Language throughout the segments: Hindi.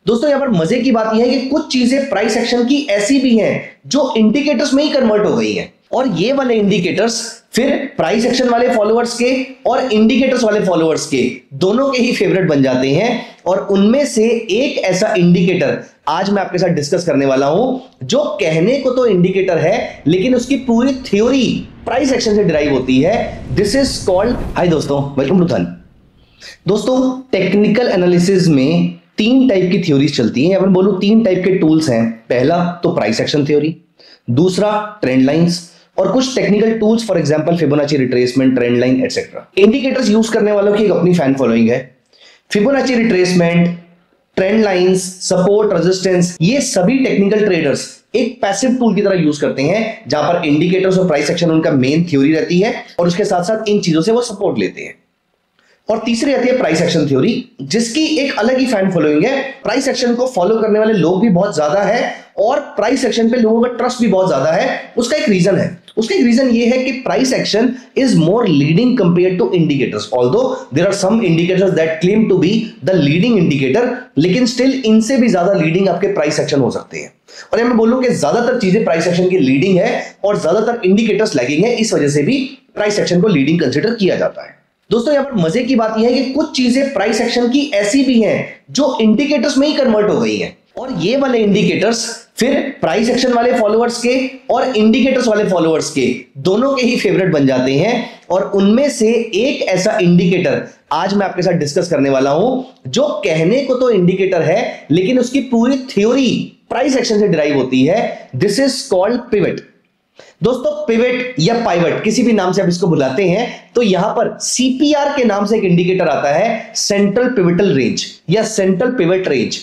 दोस्तों यहां पर मजे की बात यह है कि कुछ चीजें प्राइस एक्शन की ऐसी भी हैं जो इंडिकेटर्स में ही कन्वर्ट हो गई हैं, और ये वाले इंडिकेटर्स फिर प्राइस एक्शन वाले फॉलोअर्स के और इंडिकेटर्स वाले फॉलोअर्स के दोनों के ही फेवरेट बन जाते हैं। और उनमें से एक ऐसा इंडिकेटर आज मैं आपके साथ डिस्कस करने वाला हूं जो कहने को तो इंडिकेटर है लेकिन उसकी पूरी थ्योरी प्राइस एक्शन से डिराइव होती है। दिस इज कॉल्ड, हाय दोस्तों, वेलकम टू धन। दोस्तों टेक्निकल एनालिसिस में तीन टाइप की थ्योरीज चलती हैं, या मैं बोलूं तीन टाइप के टूल्स हैं। पहला तो प्राइस एक्शन थ्योरी, दूसरा ट्रेंड लाइंस, और कुछ technical tools for example Fibonacci retracement, trend line etcetera. Indicators use करने वालों की एक अपनी फैन फॉलोइंग है। Fibonacci retracement, trend lines, support, resistance, ये सभी टेक्निकल ट्रेडर्स एक पैसिव टूल की तरह यूज करते हैं जहां पर इंडिकेटर्स और प्राइस एक्शन उनका मेन थ्योरी रहती है और उसके साथ साथ इन चीजों से वो सपोर्ट लेते हैं। और तीसरी आती है प्राइस एक्शन थ्योरी, जिसकी एक अलग ही फैन फॉलोइंग है। प्राइस एक्शन को फॉलो करने वाले लोग भी बहुत ज्यादा है और प्राइस एक्शन पे लोगों का ट्रस्ट भी बहुत ज्यादा है। उसका एक रीजन है, उसका एक रीजन ये है कि price action is more leading compare to indicators. Although there are some indicators that claim to be the leading indicator, लेकिन स्टिल इनसे भी ज्यादा लीडिंग आपके प्राइस एक्शन हो सकते हैं। और मैं बोलूं कि ज्यादातर चीजें प्राइस एक्शन की लीडिंग है और ज्यादातर इंडिकेटर्स लैगिंग है, इस वजह से भी प्राइस एक्शन को लीडिंग कंसिडर किया जाता है। दोस्तों यहां पर मजे की बात यह है कि कुछ चीजें प्राइस एक्शन की ऐसी भी हैं जो इंडिकेटर्स में ही कन्वर्ट हो गई हैं, और ये वाले इंडिकेटर्स फिर प्राइस एक्शन वाले फॉलोअर्स के और इंडिकेटर्स वाले फॉलोअर्स के दोनों के ही फेवरेट बन जाते हैं। और उनमें से एक ऐसा इंडिकेटर आज मैं आपके साथ डिस्कस करने वाला हूं जो कहने को तो इंडिकेटर है लेकिन उसकी पूरी थ्योरी प्राइस एक्शन से डिराइव होती है। This is called pivot. दोस्तों पिवट या पाइवट किसी भी नाम से आप इसको बुलाते हैं, तो यहां पर सीपीआर के नाम से एक इंडिकेटर आता है, सेंट्रल पिवटल रेंज या सेंट्रल पिवट रेंज।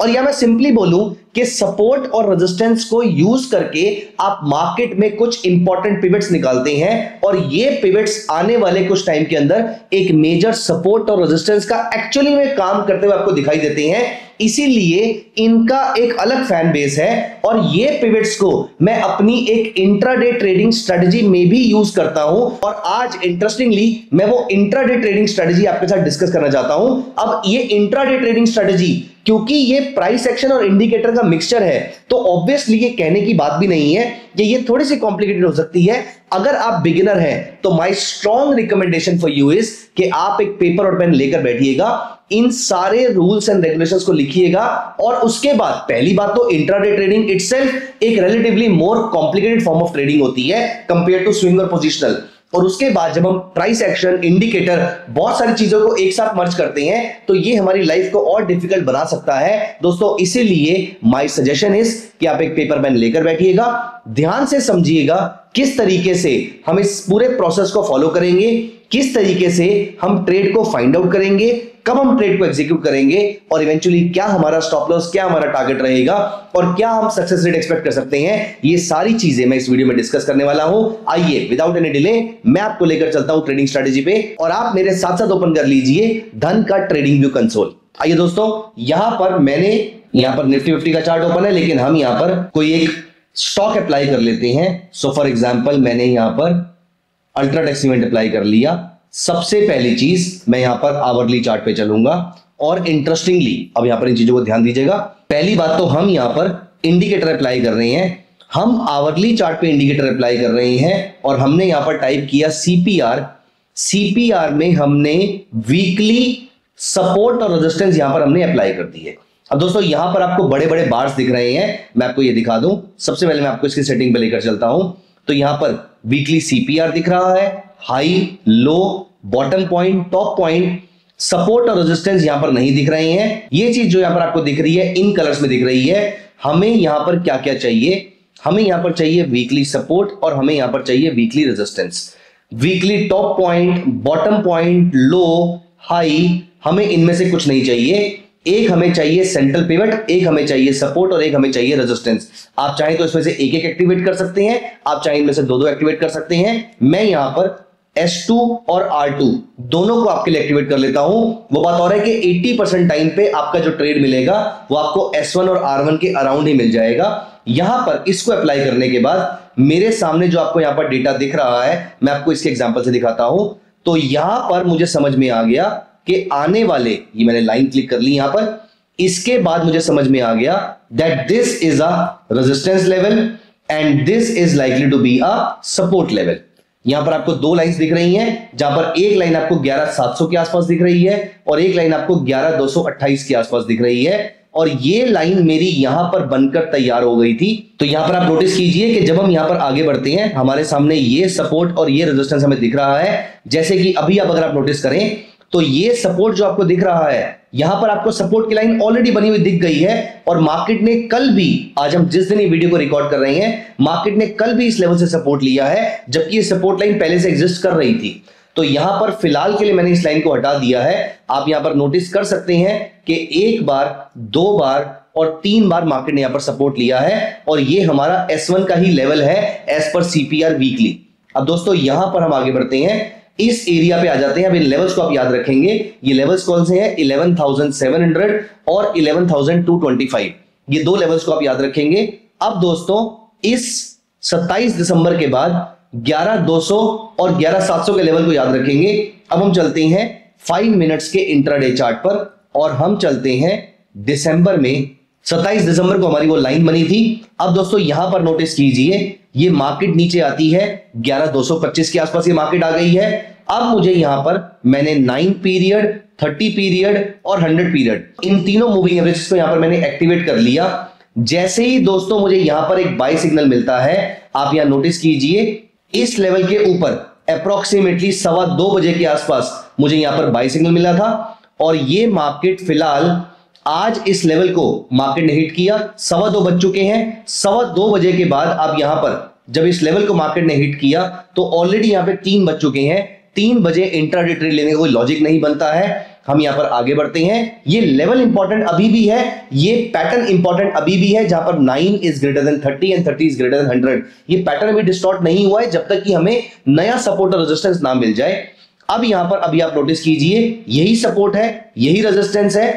और या मैं सिंपली बोलूं कि सपोर्ट और रेजिस्टेंस को यूज करके आप मार्केट में कुछ इंपॉर्टेंट पिवट्स निकालते हैं और ये पिवट्स आने वाले कुछ टाइम के अंदर एक मेजर सपोर्ट और रेजिस्टेंस का एक्चुअली में काम करते हुए आपको दिखाई देते हैं। इसीलिए इनका एक अलग फैन बेस है और ये पिवट्स को मैं अपनी एक इंट्राडे ट्रेडिंग स्ट्रेटजी में भी यूज करता हूं। और आज इंटरेस्टिंगली मैं वो इंट्राडे ट्रेडिंग स्ट्रेटजी आपके साथ डिस्कस करना चाहता हूं। अब ये इंट्राडे ट्रेडिंग स्ट्रेटजी क्योंकि ये प्राइस एक्शन और इंडिकेटर का मिक्सचर है, तो ऑब्वियसली ये कहने की बात भी नहीं है कि ये थोड़ी सी कॉम्प्लिकेटेड हो सकती है। अगर आप बिगिनर हैं तो my strong recommendation for you is कि आप एक पेपर और पेन लेकर बैठिएगा, इन सारे रूल्स एंड रेगुलेशंस को लिखिएगा, और उसके बाद पहली बात तो इंट्राडे ट्रेडिंग इटसेल्फ एक relatively more complicated form of trading होती है कंपेयर टू स्विंग और पोजिशनल। और उसके बाद जब हम प्राइस एक्शन, इंडिकेटर, बहुत सारी चीजों को एक साथ मर्ज करते हैं तो ये हमारी लाइफ को और डिफिकल्ट बना सकता है। दोस्तों इसीलिए माय सजेशन इज कि आप एक पेपर पेन लेकर बैठिएगा, ध्यान से समझिएगा किस तरीके से हम इस पूरे प्रोसेस को फॉलो करेंगे, किस तरीके से हम ट्रेड को फाइंड आउट करेंगे, कब हम ट्रेड को एग्जीक्यूट करेंगे, और इवेंचुअली क्या हमारा स्टॉप लॉस, क्या हमारा टारगेट रहेगा, और क्या हम सक्सेस रेट एक्सपेक्ट कर सकते हैं। ये सारी चीजें मैं इस वीडियो में डिस्कस करने वाला हूं। आइए विदाउट एनी डिले मैं आपको लेकर चलता हूं ट्रेडिंग स्ट्रेटजी पे, और आप मेरे साथ साथ ओपन कर लीजिए धन का ट्रेडिंग व्यू कंसोल। आइए दोस्तों, यहां पर मैंने निफ्टी 50 का चार्ट ओपन है, लेकिन हम यहां पर कोई एक स्टॉक अप्लाई कर लेते हैं। सो फॉर एग्जांपल मैंने यहां पर अल्ट्राटेक सीमेंट अप्लाई कर लिया। सबसे पहली चीज मैं यहां पर आवरली चार्ट पे चलूंगा, और इंटरेस्टिंगली अब यहां पर इन चीजों को ध्यान दीजिएगा। पहली बात तो हम यहां पर इंडिकेटर अप्लाई कर रहे हैं, हम आवरली चार्ट पे इंडिकेटर अप्लाई कर रहे हैं, और हमने यहां पर टाइप किया सीपीआर। सीपीआर में हमने वीकली सपोर्ट और रेजिस्टेंस यहां पर हमने अप्लाई कर दी है। अब दोस्तों यहां पर आपको बड़े बड़े बार्स दिख रहे हैं, मैं आपको ये दिखा दूं। सबसे पहले मैं आपको इसकी सेटिंग पे लेकर चलता हूं, तो यहां पर वीकली सीपीआर दिख रहा है, high, low, bottom point, top point, support और रेजिस्टेंस यहां पर नहीं दिख रहे हैं। ये चीज जो यहां पर आपको दिख रही है इन कलर्स में दिख रही है। हमें यहां पर क्या क्या चाहिए, हमें यहां पर चाहिए वीकली सपोर्ट और हमें यहां पर चाहिए weekly resistance. Weekly top point, bottom point, low, high, हमें इनमें से कुछ नहीं चाहिए। एक हमें चाहिए सेंट्रल पिवट, एक हमें चाहिए सपोर्ट और एक हमें चाहिए रेजिस्टेंस। आप चाहें तो इसमें से एक एक एक्टिवेट कर सकते हैं, आप चाहें इनमें से दो दो एक्टिवेट कर सकते हैं। मैं यहां पर S2 और R2 दोनों को आपके लिए एक्टिवेट कर लेता हूं। वो बात और है कि 80% टाइम पे आपका जो ट्रेड मिलेगा वो आपको S1 और R1 के अराउंड ही मिल जाएगा। यहां पर इसको अप्लाई करने के बाद मेरे सामने जो आपको यहां पर डेटा दिख रहा है, मैं आपको इसके एग्जांपल से दिखाता हूं। तो यहां पर मुझे समझ में आ गया कि आने वाले, ये मैंने लाइन क्लिक कर ली यहां पर, इसके बाद मुझे समझ में आ गया that this is a resistance level and this is likely to be a support level. यहां पर आपको दो लाइंस दिख रही हैं, जहां पर एक लाइन आपको 11700 के आसपास दिख रही है और एक लाइन आपको 11228 के आसपास दिख रही है, और ये लाइन मेरी यहां पर बनकर तैयार हो गई थी। तो यहां पर आप नोटिस कीजिए कि जब हम यहां पर आगे बढ़ते हैं हमारे सामने ये सपोर्ट और ये रेजिस्टेंस हमें दिख रहा है। जैसे कि अभी आप अगर आप नोटिस करें तो ये सपोर्ट जो आपको दिख रहा है, यहां पर आपको सपोर्ट की लाइन ऑलरेडी बनी हुई दिख गई है, और मार्केट ने कल भी, आज हम जिस दिन ये वीडियो को रिकॉर्ड कर रहे हैं, मार्केट ने कल भी इस लेवल से सपोर्ट लिया है, जबकि ये सपोर्ट लाइन पहले से एग्जिस्ट कर रही थी। तो यहां पर फिलहाल के लिए मैंने इस लाइन को हटा दिया है। आप यहां पर नोटिस कर सकते हैं कि एक बार, दो बार और तीन बार मार्केट ने यहां पर सपोर्ट लिया है, और ये हमारा S1 का ही लेवल है एज पर CPR वीकली। अब दोस्तों यहां पर हम आगे बढ़ते हैं, इस एरिया पे आ जाते हैं। अब इन लेवल्स को आप याद रखेंगे, ये लेवल्स कौन से हैं? 11,700 और 11,225, ये दो लेवल्स को आप याद रखेंगे। अब दोस्तों इस 27 दिसंबर के बाद 11,200 और 11,700 के लेवल को याद रखेंगे। अब हम चलते हैं 5 मिनट्स के इंट्राडे चार्ट पर, और हम चलते हैं दिसंबर में। 27 दिसंबर को हमारी वो लाइन बनी थी। अब दोस्तों यहां पर नोटिस कीजिए, ये मार्केट नीचे आती है 11,225 के आसपास ये मार्केट आ गई है। अब मुझे यहां पर मैंने 9 पीरियड, 30 पीरियड और 100 पीरियड, इन तीनों मूविंग एवरेजेस को यहां पर मैंने एक्टिवेट कर लिया। जैसे ही दोस्तों मुझे यहां पर एक बाय सिग्नल मिलता है, आप यहां नोटिस कीजिए, इस लेवल के ऊपर अप्रोक्सीमेटली 2:15 बजे के आसपास मुझे यहां पर बाय सिग्नल मिला था, और ये मार्केट फिलहाल आज इस लेवल को मार्केट ने हिट किया। 2:15 बज चुके हैं। 2:15 बजे के बाद आप यहां पर जब इस लेवल को मार्केट ने हिट किया तो ऑलरेडी यहां पे 3 बज चुके हैं। 3 बजे इंट्राडे ट्रेड लेने का कोई लॉजिक नहीं बनता है। हम यहां पर आगे बढ़ते हैं। ये लेवल इंपॉर्टेंट अभी भी है, ये पैटर्न इंपॉर्टेंट अभी भी है, जहां पर 9 is greater than 30 and 30 is greater than 100। ये पैटर्न अभी डिस्टॉर्ट नहीं हुआ है जब तक कि हमें नया सपोर्ट और रेजिस्टेंस ना मिल जाए। अब यहां पर अभी आप नोटिस कीजिए, यही सपोर्ट है, यही रेजिस्टेंस है।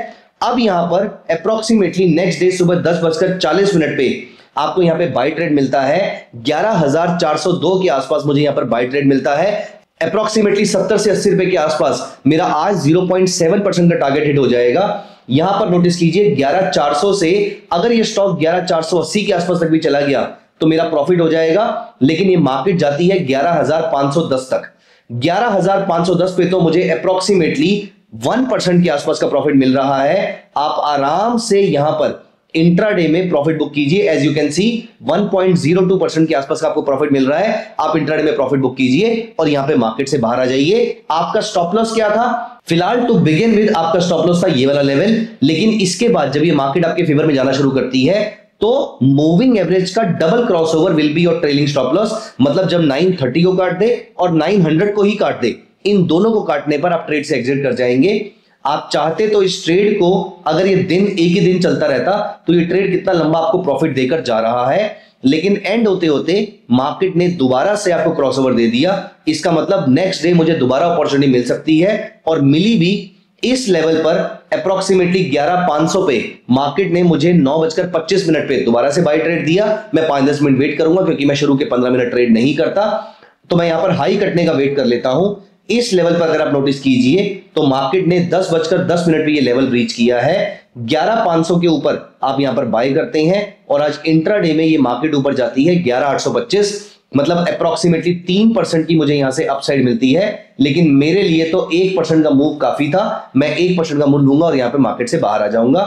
अब यहां पर अप्रोक्सीमेटली नेक्स्ट डे सुबह 10:40 पे आपको यहां पे बाय ट्रेड मिलता है 11,402 के आसपास। मुझे यहां पर बाय ट्रेड मिलता है अप्रोक्सीमेटली 70 से 80 रुपए के आसपास। मेरा आज 0.7% का टारगेट हिट हो जाएगा। यहां पर नोटिस कीजिए 11,400 से अगर ये स्टॉक 11,480 के आसपास तक भी चला गया तो मेरा प्रॉफिट हो जाएगा, लेकिन ये मार्केट जाती है 11,510 तक। 11,510 पे तो मुझे अप्रोक्सीमेटली 1% के आसपास का प्रॉफिट मिल रहा है। आप आराम से यहां पर इंट्राडे में प्रॉफिट बुक कीजिए। एज यू कैन सी 1.02% के आसपास का आपको प्रॉफिट मिल रहा है। आप इंट्राडे में प्रॉफिट बुक कीजिए और यहां पे मार्केट से बाहर आ जाइए। आपका स्टॉप लॉस क्या था? फिलहाल टू बिगिन विद आपका स्टॉप लॉस था ये वाला लेवल, लेकिन इसके बाद जब ये मार्केट आपके फेवर में जाना शुरू करती है तो मूविंग एवरेज का double crossover will be your trailing stop loss. मतलब जब 930 को काट दे और 900 को ही काट दे, इन दोनों को काटने पर आप ट्रेड से एग्जिट कर जाएंगे। आप चाहते तो इस ट्रेड को, अगर ये दिन एक ही दिन चलता रहता तो ये ट्रेड कितना लंबा आपको प्रॉफिट देकर जा रहा है, लेकिन एंड होते होते मार्केट ने दोबारा से आपको क्रॉसओवर दे दिया। इसका मतलब नेक्स्ट डे मुझे दोबारा अपॉर्चुनिटी मिल सकती है, और मिली भी इस लेवल पर अप्रोक्सीमेटली 11,500 पे मार्केट ने मुझे 9:25 पे दोबारा से बाय ट्रेड दिया। मैं 5-10 मिनट वेट करूंगा क्योंकि मैं शुरू के 15 मिनट ट्रेड नहीं करता, तो मैं यहां पर हाई कटने का वेट कर लेता हूं। इस लेवल पर अगर आप नोटिस कीजिए तो मार्केट ने 10:10 पे ये लेवल ब्रीच किया है। 11,500 के ऊपर आप यहां पर बाय करते हैं, और आज इंट्राडे में ये मार्केट ऊपर जाती है 11,825। मतलब अप्रोक्सीमेटली 3% की मुझे यहां से अपसाइड मिलती है, लेकिन मेरे लिए तो 1% का मूव काफी था। मैं 1% का मूव लूंगा और यहां पे मार्केट से बाहर आ जाऊंगा।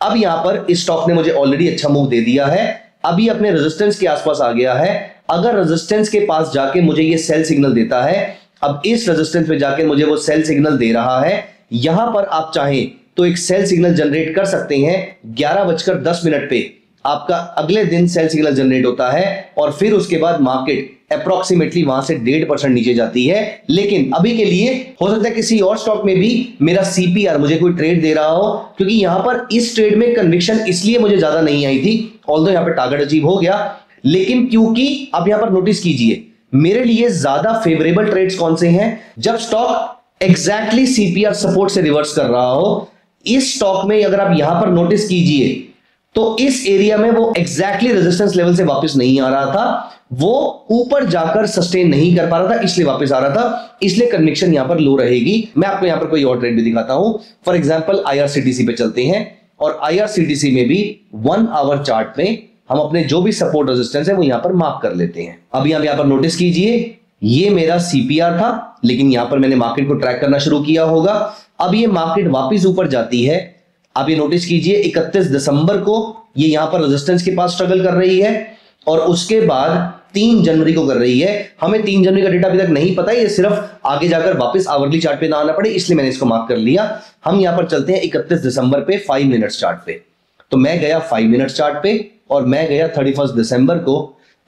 अब यहां पर इस स्टॉक ने मुझे ऑलरेडी अच्छा मूव दे दिया है, अभी अपने रेजिस्टेंस के आसपास आ गया है। अगर रेजिस्टेंस के पास जाके मुझे ये सेल सिग्नल देता है, अब इस रेजिस्टेंस पे जाके मुझे वो सेल सिग्नल दे रहा है, यहां पर आप चाहें तो एक सेल सिग्नल जनरेट कर सकते हैं। 11:10 पे आपका अगले दिन सेल सिग्नल जनरेट होता है, और फिर उसके बाद मार्केट अप्रोक्सीमेटली वहां से 1.5% नीचे जाती है। लेकिन अभी के लिए हो सकता है किसी और स्टॉक में भी मेरा CPR मुझे कोई ट्रेड दे रहा हो, क्योंकि यहां पर इस ट्रेड में कन्विक्शन इसलिए मुझे ज्यादा नहीं आई थी, ऑल्दो यहां पर टारगेट अचीव हो गया, लेकिन क्योंकि अब यहां पर नोटिस कीजिए मेरे लिए ज्यादा फेवरेबल ट्रेड्स कौन से हैं? जब स्टॉक एग्जैक्टली CPR सपोर्ट से रिवर्स कर रहा हो। इस स्टॉक में अगर आप यहां पर नोटिस कीजिए तो इस एरिया में वो एग्जैक्टली रेजिस्टेंस लेवल से वापस नहीं आ रहा था, वो ऊपर जाकर सस्टेन नहीं कर पा रहा था, इसलिए वापस आ रहा था, इसलिए कन्विक्शन यहां पर लो रहेगी। मैं आपको यहां पर कोई और ट्रेड भी दिखाता हूं। फॉर एग्जांपल IRCTC पे चलते हैं और IRCTC में भी 1 आवर चार्ट में हम अपने जो भी सपोर्ट रेजिस्टेंस है वो यहां पर मार्क कर लेते हैं। अब यहां पर नोटिस कीजिए, ये मेरा CPR था, लेकिन यहां पर मैंने मार्केट को ट्रैक करना शुरू किया होगा। अब ये मार्केट वापस ऊपर जाती है। अब ये नोटिस कीजिए 31 दिसंबर को ये यहां पर रेजिस्टेंस के पास स्ट्रगल कर रही है और उसके बाद 3 जनवरी को कर रही है। हमें 3 जनवरी का डेटा अभी तक नहीं पता है, ये सिर्फ आगे जाकर वापस आवरली चार्ट पे ना आना पड़े, इसलिए मैंने इसको मार्क कर लिया। हम यहां पर चलते हैं 31 दिसंबर पे 5 मिनट्स चार्ट पे। तो मैं गया 5 मिनट्स चार्ट पे और मैं गया 31 दिसंबर को।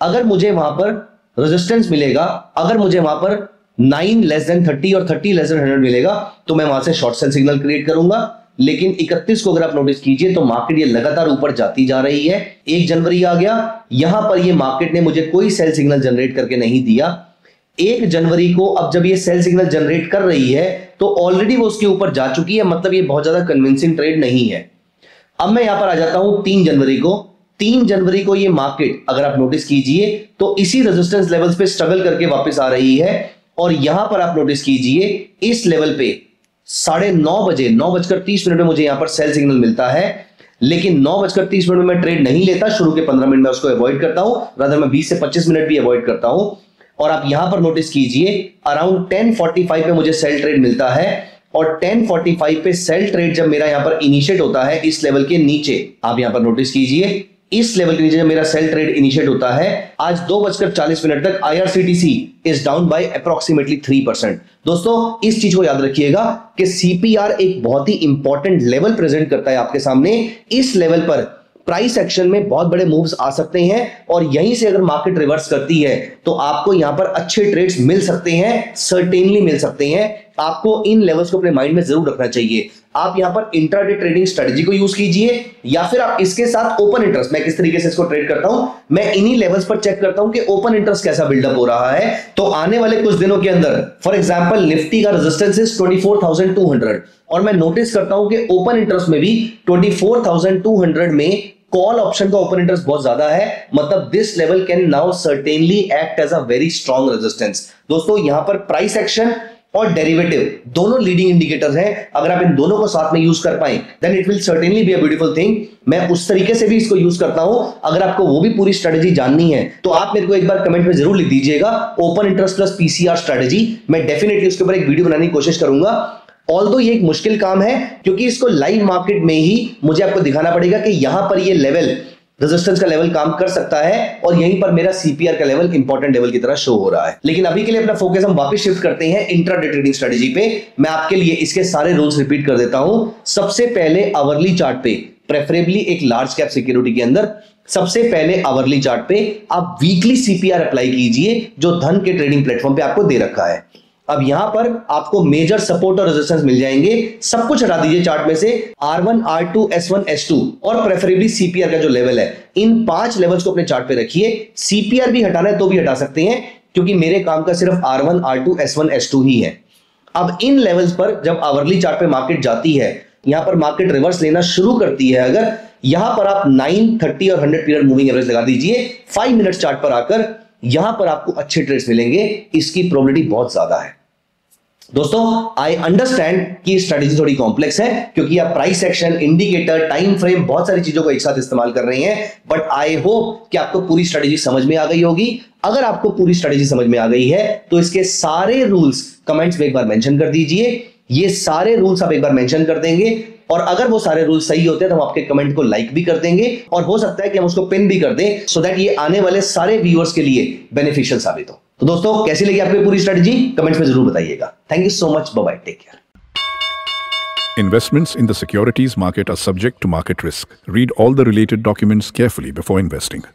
अगर मुझे वहां पर रेजिस्टेंस मिलेगा, अगर मुझे वहां पर 9<30 और 30<100 मिलेगा तो मैं वहां से शॉर्ट सेल सिग्नल क्रिएट करूंगा। लेकिन 31 को अगर आप नोटिस कीजिए तो मार्केट ये लगातार ऊपर जाती जा रही है। 1 जनवरी आ गया, यहां पर ये मार्केट ने मुझे कोई सेल सिग्नल जनरेट करके नहीं दिया। 1 जनवरी को अब जब ये सेल सिग्नल जनरेट कर रही है तो ऑलरेडी वो उसके ऊपर जा चुकी है, मतलब ये बहुत ज्यादा कन्विंसिंग ट्रेड नहीं है। अब मैं यहां पर आ जाता हूं 3 जनवरी को। 3 जनवरी को ये मार्केट अगर आप नोटिस कीजिए तो इसी रेजिस्टेंस लेवल्स पे स्ट्रगल करके वापस आ रही है और यहां पर आप नोटिस कीजिए इस लेवल पे 9:30 बजे 9:30 में मुझे यहां पर सेल सिग्नल मिलता है। लेकिन 9:30 में मैं ट्रेड नहीं लेता, शुरू के 15 मिनट में उसको अवॉइड करता हूं, रादर मैं 20 से 25 मिनट भी अवॉइड करता हूं। और आप यहां पर नोटिस कीजिए अराउंड 10:45 पे मुझे सेल ट्रेड मिलता है और 10:45 पे सेल ट्रेड जब मेरा यहां पर इनिशिएट होता है इस लेवल के नीचे, आप यहां पर नोटिस कीजिए इस लेवल के नीचे जब मेरा सेल ट्रेड इनिशिएट होता है, आज 2:40 तक IRCTC is down by approximately 3%। दोस्तों इस चीज को याद रखिएगा कि CPR एक बहुत ही इंपॉर्टेंट लेवल प्रेजेंट करता है आपके सामने। इस लेवल पर प्राइस एक्शन में बहुत बड़े मूव्स आ सकते हैं और यहीं से अगर मार्केट रिवर्स करती है तो आपको यहां पर अच्छे ट्रेड्स मिल सकते हैं, सर्टेनली मिल सकते हैं। आपको इन लेवल्स को अपने माइंड में जरूर रखना चाहिए। आप यहां पर इंट्राडे ट्रेडिंग स्ट्रेटजी को यूज कीजिए या फिर आप इसके साथ ओपन इंटरेस्ट, मैं किस तरीके से इसको ट्रेड करता हूं, मैं इन्हीं लेवल्स पर चेक करता हूं कि ओपन इंटरेस्ट कैसा बिल्डअप हो रहा है। तो आने वाले कुछ दिनों के अंदर फॉर एग्जांपल निफ्टी का रेजिस्टेंस इज 24,200 और मैं नोटिस करता हूं कि ओपन इंटरेस्ट में भी 24,200 में कॉल ऑप्शन का ओपन इंटरेस्ट बहुत ज्यादा है, मतलब this level can now certainly act as a very strong resistance. दोस्तों यहां पर प्राइस एक्शन और डेरिवेटिव दोनों लीडिंग इंडिकेटर्स हैं। अगर आप इन दोनों को साथ में यूज कर पाए then it will certainly be a beautiful thing. मैं उस तरीके से भी इसको यूज करता हूं। अगर आपको वो भी पूरी स्ट्रेटजी जाननी है तो आप मेरे को एक बार कमेंट में जरूर लिख दीजिएगा open interest plus PCR strategy. मैं डेफिनेटली उसके ऊपर एक वीडियो बनाने की कोशिश करूंगा। ऑल्दो ये एक मुश्किल काम है क्योंकि इसको लाइव मार्केट में ही मुझे आपको दिखाना पड़ेगा कि यहां पर ये लेवल रेजिस्टेंस का लेवल काम कर सकता है और यहीं पर मेरा CPR का लेवल इंपॉर्टेंट लेवल की तरह शो हो रहा है। लेकिन अभी के लिए अपना फोकस हम वापस शिफ्ट करते हैं इंट्राडे ट्रेडिंग स्ट्रेटजी पे। मैं आपके लिए इसके सारे रूल्स रिपीट कर देता हूं। सबसे पहले आवरली चार्ट पे, प्रेफरेबली एक लार्ज कैप सिक्योरिटी के अंदर, सबसे पहले आवरली चार्ट पे आप वीकली CPR अप्लाई कीजिए जो धन के ट्रेडिंग प्लेटफॉर्म पे आपको दे रखा है। अब यहां पर आपको मेजर सपोर्ट और रेजिस्टेंस मिल जाएंगे। सब कुछ हटा दीजिए चार्ट में से, R1, R2, S1, S2 और प्रेफरेबली CPR का जो लेवल है, इन 5 लेवल्स को अपने चार्ट पे रखिए। CPR भी हटाना है तो भी हटा सकते हैं क्योंकि मेरे काम का सिर्फ R1, R2, S1, S2 ही है। अब इन लेवल्स पर जब आवरली चार्ट पे मार्केट जाती है, यहां पर मार्केट रिवर्स लेना शुरू करती है, अगर यहां पर आप 9, 30 और 100 पीरियड मूविंग एवरेज लगा दीजिए, 5 मिनट चार्ट पर आकर यहां पर आपको अच्छे ट्रेड्स मिलेंगे। इसकी प्रोबेबिलिटी बहुत ज्यादा है। दोस्तों आई अंडरस्टैंड कि स्ट्रेटजी थोड़ी कॉम्प्लेक्स है क्योंकि आप price action, indicator, time frame, बहुत सारी चीजों को एक साथ इस्तेमाल कर रहे हैं, बट आई होप कि आपको पूरी स्ट्रेटजी समझ में आ गई होगी। अगर आपको पूरी स्ट्रेटजी समझ में आ गई है तो इसके सारे रूल्स कमेंट्स में एक बार मेंशन कर दीजिए। ये सारे रूल्स आप एक बार मेंशन कर देंगे और अगर वो सारे रूल्स सही होते हैं तो हम आपके कमेंट को लाइक भी कर देंगे और हो सकता है कि हम उसको पिन भी कर दें सो दैट ये आने वाले सारे व्यूअर्स के लिए बेनिफिशियल साबित हो। तो दोस्तों कैसी लगी आपकी पूरी स्ट्रेटजी कमेंट्स में जरूर बताइएगा। Thank you so much, bye bye, take care. Investments in the securities market are subject to market risk. Read all the related documents carefully before investing.